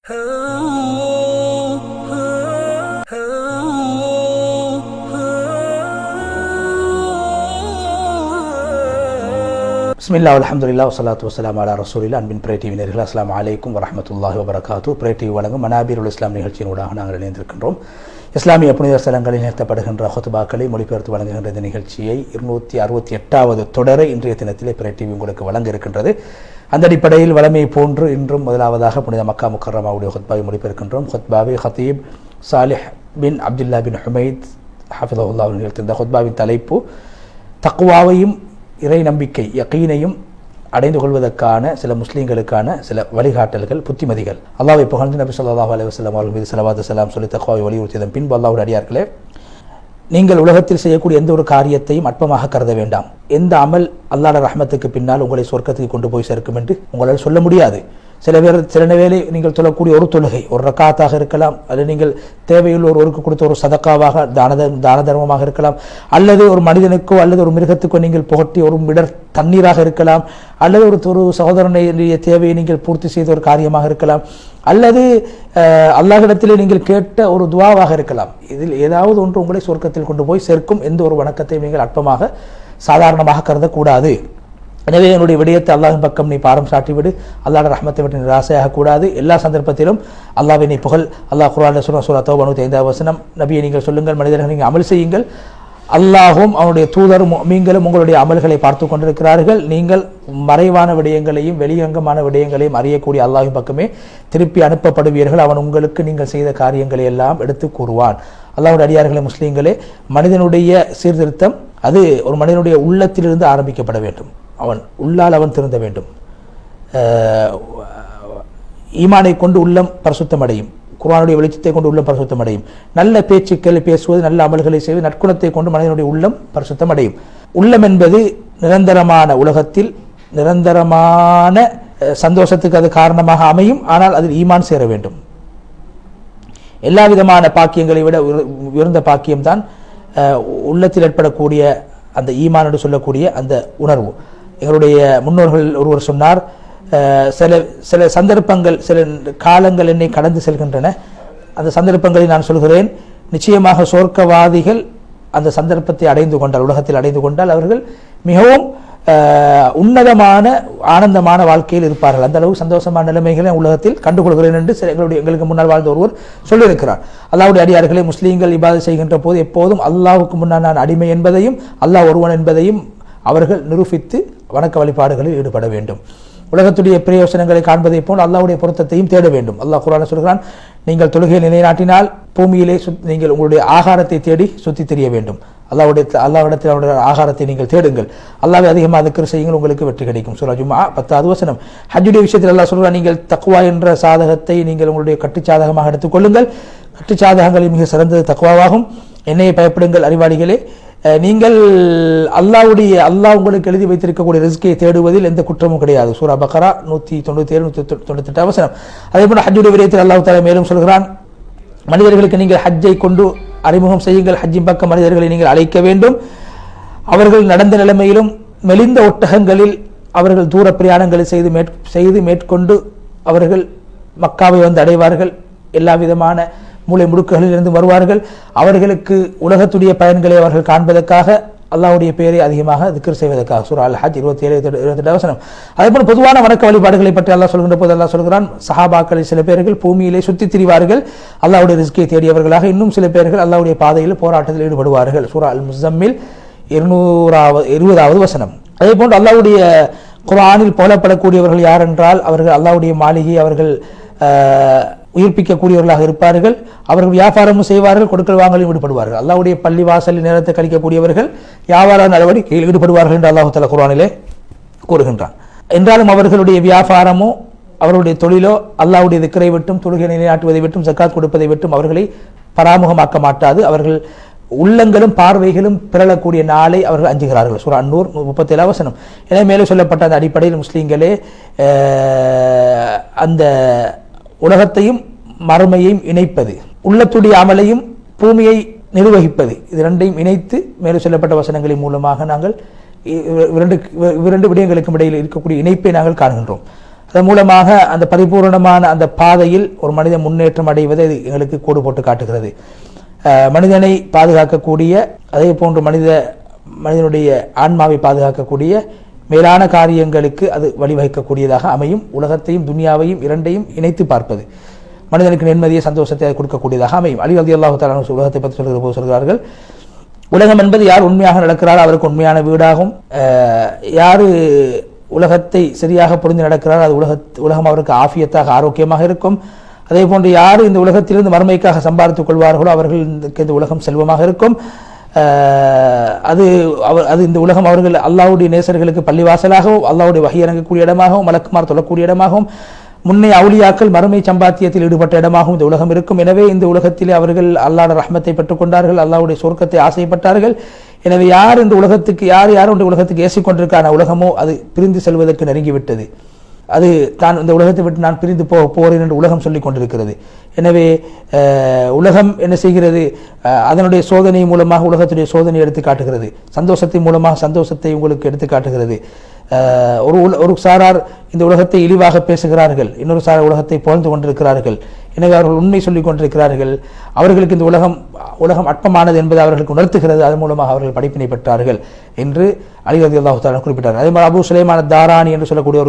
பிஸ்மில்லாஹ் அல்ஹம்துலில்லாஹ் வஸ்ஸலாத்து வஸ்ஸலாமு அலா ரசூலில்லாஹ். அன்பின் பிரே டிவி நேயர்களே, அஸ்ஸலாமு அலைக்கும் வரஹ்மத்துல்லாஹி வபரகாத்துஹு. பிரே டிவி வழங்கும் மனாபீருல் இஸ்லாம் நிகழ்ச்சியினூடாக நாங்கள் இணைந்திருக்கின்றோம். இஸ்லாமிய புனித ஸ்தலங்களில் நிகழ்த்தப்படுகின்ற ஹுத்பாக்களை மொழிபெயர்த்து வழங்குகின்ற இந்த நிகழ்ச்சியை 268வது தொடரை இன்றைய தினத்திலே பிரே டிவி உங்களுக்கு வழங்க இருக்கின்றது. அந்த அடிப்படையில் வளமையை போன்று இன்றும் முதலாவதாக புனித மக்கா முக்கர்ரமாவுடைய ஹுத்பாவை மொழிபெயர்க்கின்றோம். ஹுத்பாவை ஹத்தீப் சாலிஹ் பின் அப்துல்லா பின் ஹுமைத் ஹஃபிதஹுல்லாஹ் நிகழ்த்திருந்த ஹுத்பாவின் தலைப்பு தக்வாவையும் இறை நம்பிக்கை யகீனையும் அடைந்து கொள்வதற்கான சில முஸ்லீம்களுக்கான சில வழிகாட்டல்கள், புத்திமதிகள். அல்லாஹ்வை புகழ்ந்து நபி ஸல்லல்லாஹு அலைஹி வஸல்லம் அவர்கள் மீது ஸலவாத்து ஸலாம் சொல்லி தக்வாவை வலியுறுத்தியதன் பின்பு அல்லாஹ்வுடைய அடியார்களே, நீங்கள் உலகத்தில் செய்யக்கூடிய எந்த ஒரு காரியத்தையும் அற்பமாக கருத வேண்டாம். எந்த அமல் அல்லாஹ்வுடைய ரஹ்மத்துக்கு பின்னால் உங்களை சொர்க்கத்துக்கு கொண்டு போய் சேர்க்கும் என்று உங்களால் சொல்ல முடியாது. சில வேளை நீங்கள் சொல்லக்கூடிய ஒரு தொழுகை, ஒரு ரக்காத்தாக இருக்கலாம், அல்லது நீங்கள் தேவையுள்ள ஒருக்கு கொடுத்த ஒரு சதக்காவாக தான தர்மமாக இருக்கலாம், அல்லது ஒரு மனிதனுக்கோ அல்லது ஒரு மிருகத்துக்கோ நீங்கள் புகட்டி ஒரு மிடர் தண்ணீராக இருக்கலாம், அல்லது ஒரு சகோதரனுடைய தேவையை நீங்கள் பூர்த்தி செய்த ஒரு காரியமாக இருக்கலாம், அல்லது அல்லாஹ்விடத்திலே நீங்கள் கேட்ட ஒரு துவாவாக இருக்கலாம். இதில் ஏதாவது ஒன்று உங்களை சொர்க்கத்தில் கொண்டு போய் சேர்க்கும். எந்த ஒரு வணக்கத்தையும் நீங்கள் அற்பமாக சாதாரணமாக கருதக்கூடாது. எனவே என்னுடைய விடயத்தை அல்லாஹின் பக்கம் நீ பாரம் சாட்டிவிடு, அல்லாஹ்வுடைய ரஹ்மத்தை விட்டு நிராசையாக கூடாது. எல்லா சந்தர்ப்பத்திலும் அல்லாஹ்வை நீ புகழ். அல்லாஹ் குர்ஆனில் சூரா தௌபா 95வது வசனம், நபியை நீங்கள் சொல்லுங்கள், மனிதர்கள் நீங்கள் அமல் செய்யுங்கள், அல்லாஹும் அவனுடைய தூதரும் முஃமின்களும் உங்களுடைய அமல்களை பார்த்து கொண்டிருக்கிறார்கள். நீங்கள் மறைவான விடயங்களையும் வெளியங்கமான விடயங்களையும் அறியக்கூடிய அல்லாஹின் பக்கமே திருப்பி அனுப்பப்படுவீர்கள். அவன் உங்களுக்கு நீங்கள் செய்த காரியங்களை எல்லாம் எடுத்து கூறுவான். அல்லாஹ்வுடைய அடியார்களே, முஸ்லீம்களே, மனிதனுடைய சீர்திருத்தம் அது ஒரு மனிதனுடைய உள்ளத்திலிருந்து ஆரம்பிக்கப்பட வேண்டும். அவன் உள்ளால் அவன் திருந்த வேண்டும். ஈமானை கொண்டு உள்ளம் பரிசுத்தம் அடையும். குர்ஆனுடைய வெளிச்சத்தை கொண்டு உள்ளம் பரிசுத்தம் அடையும். நல்ல பேச்சுக்களை பேசுவது, நல்ல அமல்களை செய்வது, நற்குணத்தை கொண்டு மனிதனுடைய உள்ளம் பரிசுத்தம் அடையும். உள்ளம் என்பது நிரந்தரமான உலகத்தில் நிரந்தரமான சந்தோஷத்துக்கு அது காரணமாக அமையும். ஆனால் அதில் ஈமான் சேர வேண்டும். எல்லா விதமான பாக்கியங்களை விட உயர்ந்த பாக்கியம்தான் உள்ளத்தில் ஏற்படக்கூடிய அந்த ஈமான் என்று சொல்லக்கூடிய அந்த உணர்வு. எங்களுடைய முன்னோர்கள் ஒருவர் சொன்னார், சில சந்தர்ப்பங்கள், சில காலங்கள் என்னை கடந்து செல்கின்றன. அந்த சந்தர்ப்பங்களை நான் சொல்கிறேன், நிச்சயமாக சொர்க்கவாதிகள் அந்த சந்தர்ப்பத்தை அடைந்து கொண்டால், உலகத்தில் அடைந்து கொண்டால் அவர்கள் மிகவும் உன்னதமான ஆனந்தமான வாழ்க்கையில் இருப்பார்கள். அந்த அளவு சந்தோஷமான நிலைமைகளை உலகத்தில் கண்டுகொள்கிறேன் என்று எங்களுக்கு முன்னால் வாழ்ந்த ஒருவர் சொல்லியிருக்கிறார். அல்லாஹ்வுடைய அடியார்களே, முஸ்லீம்கள் இபாதத் செய்கின்ற போது எப்போதும் அல்லாஹ்வுக்கு முன்னால் நான் அடிமை என்பதையும் அல்லாஹ் ஒருவன் என்பதையும் அவர்கள் நிரூபித்து வணக்க வழிபாடுகளில் ஈடுபட வேண்டும். உலகத்துடைய பிரயோசனங்களை காண்பதை போல் அல்லாஹ்வுடைய பொருத்தத்தையும் தேட வேண்டும். அல்லாஹ் குர்ஆனில் சொல்கிறான், நீங்கள் தொழுகையை நிலைநாட்டினால் பூமியிலே நீங்கள் உங்களுடைய ஆகாரத்தை தேடி சுத்தி தெரிய வேண்டும். அல்லாஹ்விடத்தில் அவருடைய ஆகாரத்தை நீங்கள் தேடுங்கள். அல்லாஹ்வை அதிகமாக திக்ர் செய்யுங்கள், உங்களுக்கு வெற்றி கிடைக்கும். சூரா ஜும்ஆ 10வது வசனம். ஹஜ்ஜுடைய விஷயத்தில் அல்லாஹ் சொல்கிறான், நீங்கள் தக்வா என்ற சாதகத்தை நீங்கள் உங்களுடைய கட்டுச்சாதகமாக எடுத்துக்கொள்ளுங்கள். கட்டுச்சாதகங்களில் மிக சிறந்தது தக்வாவாகும். என்னையை பயப்படுங்கள் அறிவாளிகளே, நீங்கள் அல்லாஹ் உங்களுக்கு எழுதி வைத்திருக்கக்கூடிய ரிஸ்கை தேடுவதில் எந்த குற்றமும் கிடையாது. சூரா பக்ரா 197 198 வசனம். அதே போல ஹஜ்ஜுடைய விடயத்தில் அல்லாஹ் தஆலா மேலும் சொல்கிறான், மனிதர்களுக்கு நீங்கள் ஹஜ்ஜை கொண்டு அறிமுகம் செய்யுங்கள். ஹஜ்ஜின் பக்கம் மனிதர்களை நீங்கள் அழைக்க வேண்டும். அவர்கள் நடந்த நிலைமையிலும் மெலிந்த ஒட்டகங்களில் அவர்கள் தூர பிரயாணங்களை செய்து மேற்கொண்டு அவர்கள் மக்காவை வந்து அடைவார்கள். எல்லா விதமான மூளை முடுக்குகளில் இருந்து வருவார்கள். அவர்களுக்கு உலகத்துடைய பயன்களை அவர்கள் காண்பதற்காக அல்லாஹ்வுடைய பெயரை அதிகமாக திக்ர் செய்வதற்காக. சூரா அல் ஹஜ் 27-28 வசனம். அதேபோல் பொதுவான வணக்க வழிபாடுகளை பற்றி அல்லாஹ் சொல்கின்ற போது அல்லாஹ் சொல்கிறான், சஹாபாக்களில் சில பேர்கள் பூமியிலே சுற்றி திரிவார்கள் அல்லாஹ்வுடைய ரிஸ்கை தேடியவர்களாக. இன்னும் சில பேர்கள் அல்லாஹ்வுடைய பாதையில் போராட்டத்தில் ஈடுபடுவார்கள். சூரா அல் முஸம்மில் 220வது வசனம். அதே போன்று அல்லாஹ்வுடைய குர்ஆனில் போலப்படக்கூடியவர்கள் யார் என்றால், அவர்கள் அல்லாஹ்வுடைய மாளிகையை அவர்கள் உயிர்ப்பிக்கக்கூடியவர்களாக இருப்பார்கள். அவர்கள் வியாபாரமும் செய்வார்கள், கொடுக்கல் வாங்கலையும் ஈடுபடுவார்கள். அல்லாஹ்வுடைய பள்ளி வாசலில் நேரத்தை கழிக்கக்கூடியவர்கள் வியாபார நடவடிக்கையில் ஈடுபடுவார்கள் என்று அல்லாஹ் தஆலா குர்ஆனிலே கூறுகின்றான். என்றாலும் அவர்களுடைய வியாபாரமோ அவர்களுடைய தொழிலோ அல்லாஹ்வுடைய திக்ரை விட்டும் தொழுகை நிலைநாட்டுவதை விட்டும் ஜக்காத் கொடுப்பதை விட்டும் அவர்களை பராமுகமாக்க மாட்டாது. அவர்கள் உள்ளங்களும் பார்வைகளும் பிறழக்கூடிய நாளை அவர்கள் அஞ்சுகிறார்கள். சூரா அன்-நூர் 37 வசனம். எனவே மேலே சொல்லப்பட்ட அந்த அடிப்படையில் முஸ்லீம்களே, அந்த உலகத்தையும் மறுமையையும் இணைப்பது, உள்ளத்துடைய அமலையும் பூமியை நிர்வகிப்பது, இது ரெண்டையும் இணைத்து மேலும் சொல்லப்பட்ட வசனங்களின் மூலமாக நாங்கள் இரண்டு விடயங்களுக்கும் இடையில் இருக்கக்கூடிய இணைப்பை நாங்கள் காண்கின்றோம். அதன் மூலமாக அந்த பரிபூர்ணமான அந்த பாதையில் ஒரு மனிதன் முன்னேற்றம் அடைவதை இது எங்களுக்கு கோடு போட்டு காட்டுகிறது. மனிதனை பாதுகாக்கக்கூடிய, அதே போன்று மனிதனுடைய ஆன்மாவை பாதுகாக்கக்கூடிய மேலான காரியங்களுக்கு அது வழிவகுக்கக்கூடியதாக அமையும். உலகத்தையும் துனியாவையும் இரண்டையும் இணைத்து பார்ப்பது மனிதனுக்கு நிம்மதியை சந்தோஷத்தை கொடுக்கக்கூடியதாக அமையும். அலி ரலியல்லாஹு தஆலா உலகத்தை பற்றி சொல்கிற போது சொல்கிறார்கள், உலகம் என்பது யார் உண்மையாக நடக்கிறாரோ அவருக்கு உண்மையான வீடாகும். யார் உலகத்தை சரியாக புரிந்து நடக்கிறார் அது உலகம் அவருக்கு ஆஃபியத்தாக ஆரோக்கியமாக இருக்கும். அதே போன்று யார் இந்த உலகத்திலிருந்து மறுமைக்காக சம்பாதித்துக் கொள்வார்களோ அவர்களுக்கு இந்த உலகம் செல்வமாக இருக்கும். அது இந்த உலகம் அவர்கள் அல்லாஹ்வுடைய நேசர்களுக்கு பள்ளிவாசலாகவும் அல்லாஹ்வுடைய வஹி இறங்கக்கூடிய இடமாகவும் மலக்குமார் தொழக்கூடிய இடமாகவும் முன்னே அவுலியாக்கள் மறுமை சம்பாத்தியத்தில் ஈடுபட்ட இடமாகவும் இந்த உலகம் இருக்கும். எனவே இந்த உலகத்திலே அவர்கள் அல்லாஹ்வுடைய ரஹ்மத்தை பெற்றுக் கொண்டார்கள், அல்லாஹ்வுடைய சொர்க்கத்தை ஆசைப்பட்டார்கள். எனவே யார் இந்த உலகத்துக்கு யார் இந்த உலகத்துக்கு ஏசிக்கொண்டிருக்கான உலகமோ அது பிரிந்து செல்வதற்கு நெருங்கிவிட்டது. அது தான் இந்த உலகத்தை விட்டு நான் பிரிந்து போகிறேன் என்று உலகம் சொல்லிக் கொண்டிருக்கிறது. எனவே உலகம் என்ன செய்கிறது, அதனுடைய சோதனை மூலமாக உலகத்துடைய சோதனை எடுத்து காட்டுகிறது, சந்தோஷத்தின் மூலமாக சந்தோஷத்தை உங்களுக்கு எடுத்து காட்டுகிறது. ஒரு சாரார் இந்த உலகத்தை இழிவாக பேசுகிறார்கள், இன்னொரு சாரார் உலகத்தை புகழ்ந்து கொண்டிருக்கிறார்கள். எனவே அவர்கள் உண்மை சொல்லிக் கொண்டிருக்கிறார்கள். அவர்களுக்கு இந்த உலகம் அற்பமானது என்பதை அவர்களுக்கு உணர்த்துகிறது. அதன் மூலமாக அவர்கள் படிப்பினை பெற்றார்கள் என்று அலி ரலியல்லாஹு தஆலா குறிப்பிட்டார். அதே மாதிரி அபூ சுலைமான் தாரானி என்று சொல்லக்கூடிய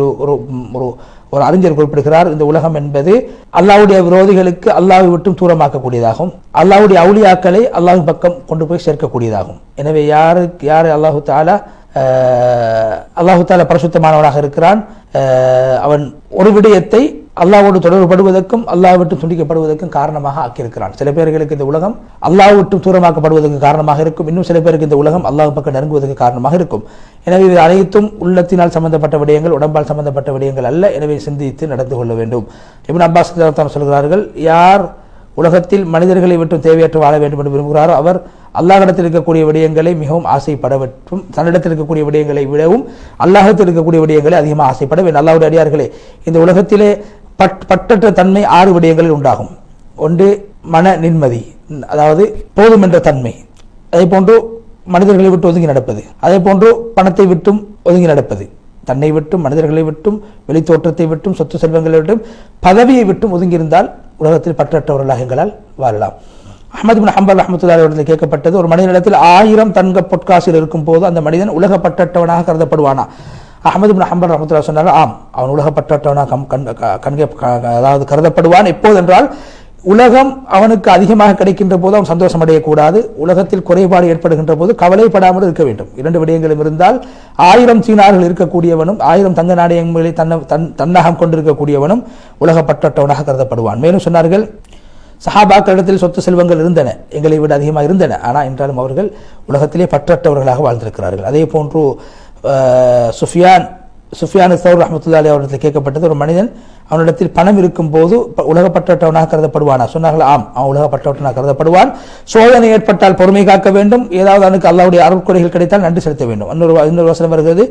ஒரு அறிஞர் குறிப்பிடுகிறார், இந்த உலகம் என்பது அல்லாஹ்வுடைய விரோதிகளுக்கு அல்லாஹ்வை விட்டும் தூரமாக்கக்கூடியதாகும், அல்லாஹ்வுடைய அவுலியாக்களை அல்லாஹ்வின் பக்கம் கொண்டு போய் சேர்க்கக்கூடியதாகும். எனவே யார் அல்லாஹு தாலா பரிசுத்தமானவனாக இருக்கிறான், அவன் ஒரு விடயத்தை அல்லாஹ்வோடு தொடர்புபடுவதற்கும் அல்லாஹ் விட்டு துண்டிக்கப்படுவதற்கும் காரணமாக ஆக்கியிருக்கிறான். சில பேர்களுக்கு இந்த உலகம் அல்லாஹ் விட்டு தூரமாக்கப்படுவதற்கு காரணமாக இருக்கும், இன்னும் சில பேருக்கு இந்த உலகம் அல்லாஹ் பக்கம் நெருங்குவதற்கு காரணமாக இருக்கும். எனவே இது அனைத்தும் உள்ளத்தினால் சம்பந்தப்பட்ட விடயங்கள், உடம்பால் சம்பந்தப்பட்ட விடயங்கள் அல்ல. எனவே சிந்தித்து நடந்து கொள்ள வேண்டும். இப்னு அப்பாஸ் சொல்கிறார்கள், யார் உலகத்தில் மனிதர்களை விட்டு தேவையற்று வாழ வேண்டும் என்று விரும்புகிறாரோ அவர் அல்லாஹ்விடத்தில் இருக்கக்கூடிய விடயங்களை மிகவும் ஆசைப்பட வேண்டும். தன்னிடத்தில் இருக்கக்கூடிய விடயங்களை விடவும் அல்லாஹ்விடத்தில் இருக்கக்கூடிய விடயங்களை அதிகமாக ஆசைப்பட வேண்டும். அல்லாஹ்வுடைய அடியார்களே, இந்த உலகத்திலே பற்றற்ற தன்மை 6 விடயங்களில் உண்டாகும். ஒன்று மன நிம்மதி, அதாவது போதும் என்ற தன்மை. அதே போன்று மனிதர்களை விட்டு ஒதுங்கி நடப்பது, அதே போன்று பணத்தை விட்டும் ஒதுங்கி நடப்பது, தன்னை விட்டும் மனிதர்களை விட்டும் வெளி தோற்றத்தை விட்டும் சொத்து செல்வங்களை விட்டும் பதவியை விட்டும் ஒதுங்கியிருந்தால் உலகத்தில் பற்றற்றவர்களாக எங்களால் வாழலாம். அஹ்மது பின் ஹம்பல் ரஹ்மத்துல்லாஹி அலைஹி கேட்கப்பட்டது, ஒரு மனிதனிடத்தில் 1000 தங்க பொற்காசில் இருக்கும் போது அந்த மனிதன் உலக பற்றற்றவனாக கருதப்படுவானா? அஹ்மது பின் ஹம்பல் ரஹ்மத்துல்லாஹி சொன்னார், ஆம், அவன் உலக பற்றற்றவனாக அதாவது கருதப்படுவான். எப்போதென்றால் உலகம் அவனுக்கு அதிகமாக கிடைக்கின்ற போது அவன் சந்தோஷம் அடையக்கூடாது, உலகத்தில் குறைபாடு ஏற்படுகின்ற போது கவலைப்படாமல் இருக்க வேண்டும். 2 விடயங்களும் இருந்தால் 1000 சீனார்கள் இருக்கக்கூடியவனும் 1000 தங்க நாணயங்களை தன்னகம் கொண்டிருக்கக்கூடியவனும் உலக பற்றற்றவனாக கருதப்படுவான். மேலும் சொன்னார்கள், சஹாபாக்களிடத்தில் சொத்து செல்வங்கள் இருந்தன, எங்களை விட அதிகமாக இருந்தன, ஆனால் என்றாலும் அவர்கள் உலகத்திலே பற்றற்றவர்களாக வாழ்ந்திருக்கிறார்கள். அதே போன்று சுஃபியான் சௌர் ரஹ்மத்துல்லாஹி அலைஹி அவரிடத்தில் கேட்கப்பட்டது, ஒரு மனிதன் அவனிடத்தில் பணம் இருக்கும் போது உலகப்பற்றவனாக கருதப்படுவானா? சொன்னார்கள், ஆம், அவன் உலகப்பற்றவனாக கருதப்படுவான். சோதனை ஏற்பட்டால் பொறுமை காக்க வேண்டும், ஏதாவது அவனுக்கு அல்லாஹ்வுடைய அருட்கொடைகள் கிடைத்தால் நன்றி செலுத்த வேண்டும். இன்னொரு வசனம் வருகிறது,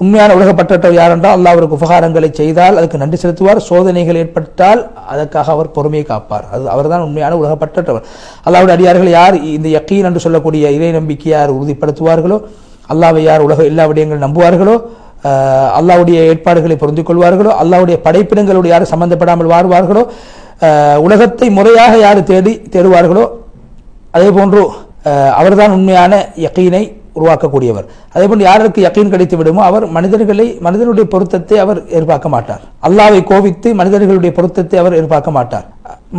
உண்மையான உலகப்பற்றவர் யார் என்றால் அல்லாஹ் அவருக்கு உபகாரங்களை செய்தால் அதுக்கு நன்றி செலுத்துவார், சோதனைகள் ஏற்பட்டால் அதற்காக அவர் பொறுமையை காப்பார். அவர்தான் உண்மையான உலகப்பற்றவர். அல்லாஹ்வுடைய அடியார்கள் யார் இந்த யக்கீன் என்று சொல்லக்கூடிய இறை நம்பிக்கை யார் உறுதிப்படுத்துவார்களோ, அல்லாஹ்வை யார் எல்லா விடயங்களும் நம்புவார்களோ, அல்லாஹ்வுடைய ஏற்பாடுகளை பொருந்திக் கொள்வார்களோ, அல்லாஹ்வுடைய படைப்பினங்களோடு யார் சம்பந்தப்படாமல் வாழ்வார்களோ, உலகத்தை முறையாக யார் தேடுவார்களோ, அதே போன்று அவர்தான் உண்மையான யக்கீனை உருவாக்கக்கூடியவர். அதே போன்று யாருக்கு யக்கீன் கிடைத்து விடுமோ அவர் மனிதனுடைய பொருத்தத்தை அவர் எதிர்பார்க்க மாட்டார், அல்லாஹ்வை கோபித்து மனிதர்களுடைய பொருத்தத்தை அவர் எதிர்பார்க்க மாட்டார்,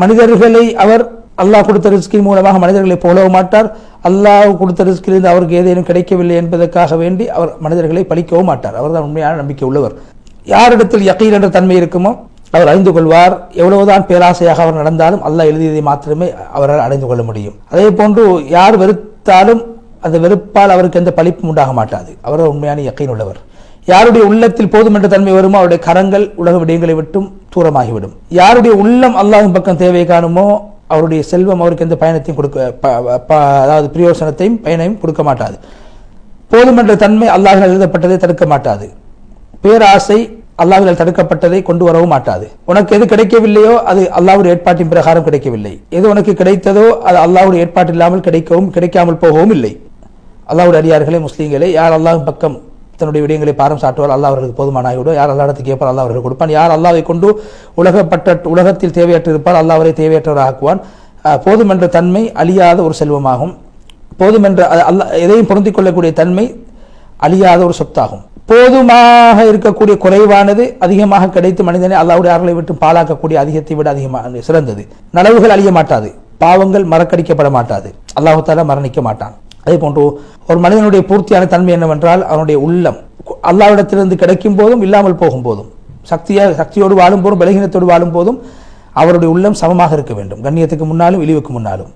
மனிதர்களை அவர் அல்லாஹ் கொடுத்த ரிஸ்கின் மூலமாக மனிதர்களை போலவும் மாட்டார், அல்லாஹ் கொடுத்த ரிஸ்கிலிருந்து அவருக்கு ஏதேனும் கிடைக்கவில்லை என்பதற்காக வேண்டி அவர் மனிதர்களை பழிக்கவும் மாட்டார். அவர் தான் உண்மையான நம்பிக்கை உள்ளவர். யாரிடத்தில் யக்கீன் என்ற தன்மை இருக்குமோ அவர் அறிந்து கொள்வார், எவ்வளவுதான் பேராசையாக அவர் நடந்தாலும் அல்லாஹ் எழுதியதை மாத்திரமே அவரால் அடைந்து கொள்ள முடியும். அதே போன்று யார் வெறுத்தாலும் அந்த வெறுப்பால் அவருக்கு எந்த பழிப்பும் உண்டாக மாட்டாது, அவர் உண்மையான யக்கீன் உள்ளவர். யாருடைய உள்ளத்தில் போதும் என்ற தன்மை வருமோ அவருடைய கரங்கள் உலக விடயங்களை விட்டும் தூரமாகிவிடும். யாருடைய உள்ளம் அல்லாஹ்வின் பக்கம் தேவை காணுமோ அவருடைய செல்வம் அவருக்கு எந்த பயணத்தையும் அதாவது பிரயோசனத்தையும் பயனையும் கொடுக்க மாட்டாது. போதும் என்ற தன்மை அல்லாஹ்வினால் எழுதப்பட்டதை தடுக்க மாட்டாது, பேராசை அல்லாஹ்வினால் தடுக்கப்பட்டதை கொண்டு வரவும் மாட்டாது. உனக்கு எது கிடைக்கவில்லையோ அது அல்லாஹ்வுடைய ஏற்பாட்டின் பிரகாரம் கிடைக்கவில்லை, எது உனக்கு கிடைத்ததோ அது அல்லாஹ்வுடைய ஏற்பாட்டு இல்லாமல் கிடைக்காமல் போகவும் இல்லை. அல்லாஹ்வுடைய அடியார்களே, முஸ்லீம்களே, யார் அல்லாஹ்வின் பக்கம் தன்னுடைய விடயங்களை பாரம் சாட்டுவார், அல்லாஹ் அவர்களுக்கு போதுமானாகிவிடும். யார் அல்லாஹ்விடத்தில் கேட்பார், அல்லாஹ் அவர்கள் கொடுப்பான். யார் அல்லாஹ்வை கொண்டு உலகத்தில் தேவையற்று இருப்பார், அல்லாஹ் அவரை தேவையற்றவர் ஆக்குவான். போதும் என்ற தன்மை அழியாத ஒரு செல்வமாகும். போதும் என்ற எதையும் பொருந்திக் கொள்ளக்கூடிய தன்மை அழியாத ஒரு சொத்தாகும். போதுமாக இருக்கக்கூடிய குறைவானது அதிகமாக கிடைத்து மனிதனை அல்லாஹ்வுடைய அருளை விட்டு பாழாக்கக்கூடிய அதிகத்தை விட அதிகமாக சிறந்தது. நலவுகள் அழிய மாட்டாது, பாவங்கள் மறக்கடிக்கப்பட மாட்டாது, அல்லாஹ் தஆலா மரணிக்க மாட்டான். அதே போன்று ஒரு மனிதனுடைய பூர்த்தியான தன்மை என்னவென்றால் அவனுடைய உள்ளம் அல்லாஹ்விடத்திலிருந்து கிடைக்கும் போதும் இல்லாமல் போகும் போதும், சக்தியோடு வாழும் போதும் பலகீனத்தோடு வாழும் போதும் அவருடைய உள்ளம் சமமாக இருக்க வேண்டும். கண்ணியத்துக்கு முன்னாலும் இழிவுக்கு முன்னாலும்.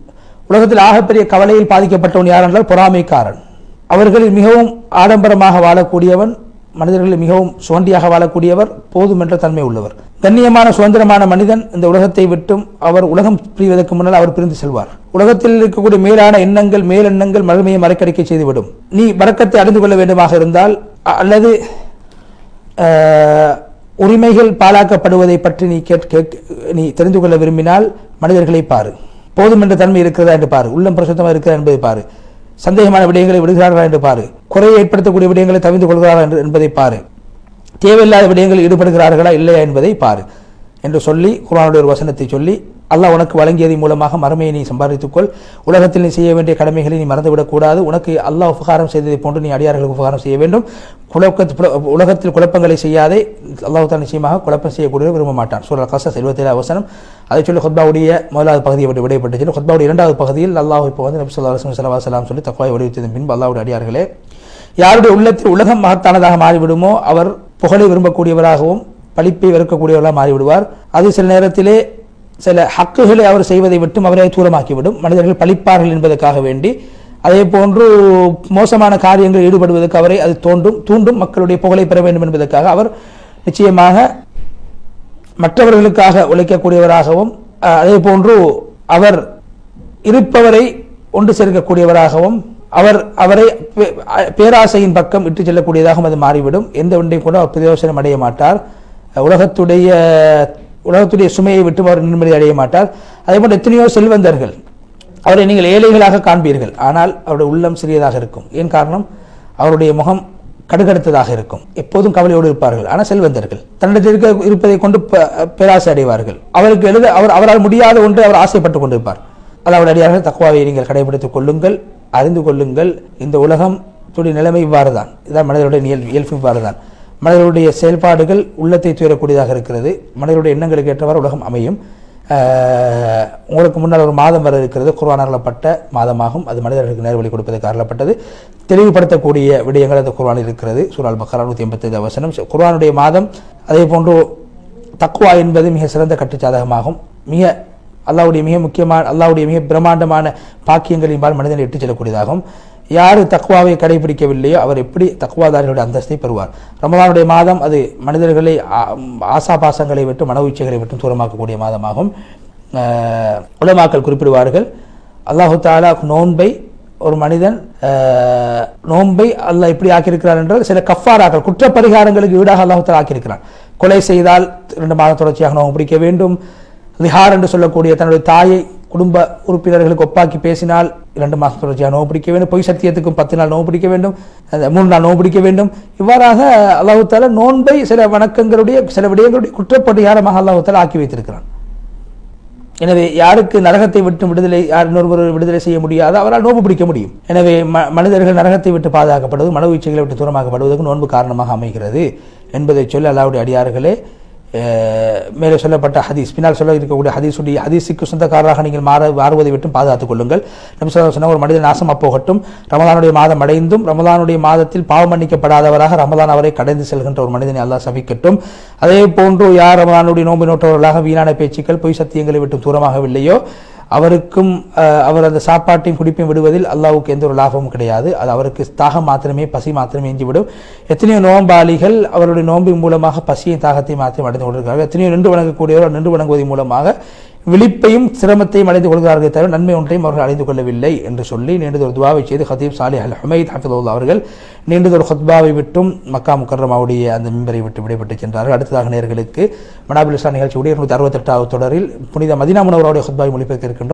உலகத்தில் ஆகப்பெரிய கவலையில் பாதிக்கப்பட்டவன் யார் என்றால் பொறாமைக்காரன். அவர்களில் மிகவும் ஆடம்பரமாக வாழக்கூடியவன், மனிதர்களில் மிகவும் சுதந்தியாக வாழக்கூடியவர், போதும் என்ற தன்மை உள்ளவர். கண்ணியமான சுதந்திரமான மனிதன் இந்த உலகத்தை விட்டும் அவர் உலகம் பிரிவதற்கு முன்னால் அவர் பிரிந்து செல்வார். உலகத்தில் இருக்கக்கூடிய மேலான எண்ணங்கள் மேலெண்ணங்கள் மறுமையை மறக்கடிக்க செய்துவிடும். நீ பரக்கத்தை அறிந்து கொள்ள வேண்டுமாக இருந்தால் அல்லது உரிமைகள் பாழாக்கப்படுவதை பற்றி நீ தெரிந்து கொள்ள விரும்பினால் மனிதர்களை பாரு. போதும் என்ற தன்மை இருக்கிறதா என்று பாரு, உள்ளம் பிரசுத்தமாக இருக்கிறதா என்பதை பாரு, சந்தேகமான விடயங்களை விடுகிறார்களா என்று பாரு, குறையை ஏற்படுத்தக்கூடிய விடயங்களை தவிர்த்து கொள்கிறார்களா என்பதை பாரு, தேவையில்லாத விடயங்களில் ஈடுபடுகிறார்களா இல்லையா என்பதை பாரு என்று சொல்லி குர்ஆனுடைய ஒரு வசனத்தை சொல்லி, அல்லாஹ் உனக்கு வழங்கியதன் மூலமாக மறுமையை நீ சம்பாதித்துக்கொள், உலகத்தில் நீ செய்ய வேண்டிய கடமைகளை நீ மறந்துவிடக்கூடாது, உனக்கு அல்லாஹ் உபகாரம் செய்ததை போன்று நீ அடியார்களுக்கு உபகாரம் செய்ய வேண்டும், உலகத்தில் குழப்பங்களை செய்யாதே, அல்லாஹ் தஆலா நிச்சயமாக குழப்பம் செய்யக்கூடிய விரும்ப மாட்டான். சூரா கஸஸ் 77 வசனம். அதை சொல்லி ஹுத்பாவுடைய முதலாவது பகுதியை விட்டு விடைபெற்று ஹுத்பாவுடைய இரண்டாவது பகுதியில் அல்லாஹ் இப்போ வந்து நபி ஸல்லல்லாஹு அலைஹி வஸல்லம் சொல்லி தக்வாவை வலியுறுத்தியதன் பின்பு அல்லாஹ்வுடைய அடியார்களே, யாருடைய உள்ளத்தில் உலகம் மகத்தானதாக மாறிவிடுமோ அவர் புகழை விரும்பக்கூடியவராகவும் பழிப்பை வெறுக்கக்கூடியவர்களாக மாறிவிடுவார். அது சில நேரத்திலே சில ஹக்குகளை அவர் செய்வதை விட்டும் அவரை தூரமாக்கிவிடும். மனிதர்கள் பழிப்பார்கள் என்பதற்காக வேண்டி அதே போன்று மோசமான காரியங்களில் ஈடுபடுவதற்கு அவரை அது தூண்டும். மக்களுடைய புகழை பெற வேண்டும் என்பதற்காக அவர் நிச்சயமாக மற்றவர்களுக்காக உழைக்கக்கூடியவராகவும் அதே போன்று அவர் இருப்பவரை ஒன்று சேர்க்கக்கூடியவராகவும் அவரை பேராசையின் பக்கம் இட்டு செல்லக்கூடியதாகவும் அது மாறிவிடும். எந்த ஒன்றையும் கூட அவர் பிரயோசனம் அடைய மாட்டார். உலகத்துடைய சுமையை விட்டு அவர் நிம்மதி அடைய மாட்டார். அதே போன்று எத்தனையோ செல்வந்தர்கள் அவரை நீங்கள் ஏழைகளாக காண்பீர்கள், ஆனால் அவருடைய உள்ளம் சிறியதாக இருக்கும். ஏன் காரணம்? அவருடைய முகம் கடுகடுத்ததாக இருக்கும். எப்போதும் கவலையோடு இருப்பார்கள். ஆனால் செல்வந்தர்கள் தன்னிடத்தில் இருப்பதை கொண்டு பேராசை அடைவார்கள். அவரால் முடியாத ஒன்று அவர் ஆசைப்பட்டுக் கொண்டிருப்பார். அல்லாஹ்வுடைய அடியார்கள் தக்வாவை நீங்கள் கடைபிடித்துக் கொள்ளுங்கள், அறிந்து கொள்ளுங்கள். இந்த உலகத்துடைய நிலைமை இவ்வாறு தான். இதான் மனிதனுடைய இயல்பு இவ்வாறு தான். மனிதனுடைய செயல்பாடுகள் உள்ளத்தை துயரக்கூடியதாக இருக்கிறது. மனிதனுடைய எண்ணங்களுக்கு ஏற்றவாறு உலகம் அமையும். உங்களுக்கு முன்னால் ஒரு மாதம் வர இருக்கிறது, குர்ஆன் அருளப்பட்ட மாதமாகும். அது மனிதர்களுக்கு நேர்வழி கொடுப்பதற்கு அருளப்பட்டது. தெளிவுபடுத்தக்கூடிய விடயங்கள் அந்த குர்ஆனில் இருக்கிறது. சூரா அல்-பக்ரா 185 வசனம். குர்ஆனுடைய மாதம். அதே போன்று தக்வா என்பது மிக சிறந்த கட்டுச்சாதகமாகும். அல்லாஹ்வுடைய மிக முக்கியமான அல்லாஹ்வுடைய மிக பிரம்மாண்டமான பாக்கியங்களின்பால் மனிதனை இட்டுச் செல்லக்கூடியதாகும். யார் தக்வாவை கடைபிடிக்கவில்லையோ அவர் எப்படி தக்வாதாரிகளுடைய அந்தஸ்தை பெறுவார்? ரமலானுடைய மாதம் அது மனிதர்களை ஆசாபாசங்களை விட்டு மன உச்சைகளை விட்டு தூரமாக்கக்கூடிய மாதமாகும். உலமாக்கள் குறிப்பிடுவார்கள், அல்லாஹு தஆலா நோன்பை ஒரு மனிதன் நோன்பை அல்லாஹ் எப்படி ஆக்கியிருக்கிறார் என்றால் சில கஃபாராக்கள் குற்றப்பரிகாரங்களுக்கு ஈடாக அல்லாஹு தஆலா ஆக்கியிருக்கிறான். கொலை செய்தால் 2 மாதம் தொடர்ச்சியாக நோன்பு பிடிக்க வேண்டும். லிஹார் என்று சொல்லக்கூடிய தன்னுடைய தாயை குடும்ப உறுப்பினர்களுக்கு ஒப்பாக்கி பேசினால் 2 மாதம் தொடர்ச்சியாக நோன்பு பிடிக்க வேண்டும். பொய் சத்தியத்துக்கும் 10 நாள் நோன்பு பிடிக்க வேண்டும், 3 நாள் நோன்பு பிடிக்க வேண்டும். இவ்வாறாக அல்லாஹு தஆலா நோன்பை சில வணக்கங்களுடைய சில விடயங்களுடைய குற்றப்பரிகாரமாக அல்லாஹு தஆலா ஆக்கி வைத்திருக்கிறான். எனவே யாருக்கு நரகத்தை விட்டு இன்னொரு விடுதலை செய்ய முடியாது, அவரால் நோன்பு பிடிக்க முடியும். எனவே மனிதர்கள் நரகத்தை விட்டு பாதுகாக்கப்படுவது, மன உச்சைகளை விட்டு தூரமாக்கப்படுவதற்கு நோன்பு காரணமாக அமைகிறது என்பதை சொல்லி அல்லாஹ்வுடைய அடியார்களே, மேலே சொல்லப்பட்ட ஹதீஸ் பின்னால் சொல்ல இருக்கக்கூடிய ஹதீஸுக்கு சொந்தக்காரராக நீங்கள் மாறுவதை விட்டு பாதுகாத்துக் கொள்ளுங்கள். நபி ஸல்லல்லாஹு அலைஹி வஸல்லம் ஒரு மனிதன் நாசமாக போகட்டும், ரமலானுடைய மாதம் அடைந்தும் ரமலானுடைய மாதத்தில் பாவம் மன்னிக்கப்படாதவராக ரமலான் அவரை கடந்து செல்கின்ற ஒரு மனிதனை அல்லாஹ் சபிக்கட்டும். அதே போன்று யார் ரமலானுடைய நோன்பு நோட்டவர்களாக வீணான பேச்சுக்கள் பொய் சத்தியங்களை விட்டு தூரமாகவில்லையோ அவருக்கும் அவர் அந்த சாப்பாட்டையும் குடிப்பையும் விடுவதில் அல்லாஹ்வுக்கு எந்த ஒரு லாபமும் கிடையாது. அது அவருக்கு தாகம் மாத்திரமே, பசி மாத்திரமே எஞ்சிவிடும். எத்தனையோ நோம்பாளிகள் அவருடைய நோம்பின் மூலமாக பசியை தாகத்தை மாத்திரம் அடைந்து கொண்டிருக்கிறார்கள். எத்தனையோ நின்று வணங்கக்கூடியவர் நின்று வணங்குவதன் மூலமாக விழிப்பையும் சிரமத்தையும் அடைந்து கொள்கிறார்களே தவிர நன்மை ஒன்றையும் அவர்கள் அடைந்து கொள்ளவில்லை என்று சொல்லி நீண்டதொரு துவாவை செய்து ஹதீப் சாலிஹ் அல் ஹுமைத் ஹஃபிதுல்லாஹ் அவர்கள் நீண்டதொரு ஹுத்பாவை விட்டும் மக்கா முக்கர்ரமாவுடைய அந்த மிம்பரை விட்டு விடைபெற்று சென்றார்கள். அடுத்ததாக நேயர்களுக்கு மனாபில் இஸ்லாம் நிகழ்ச்சியுடைய 268வது தொடரில் புனித மதீனா முனவ்வராவுடைய ஹுத்பாவை மொழிபெயர்க்க இருக்கின்றோம்.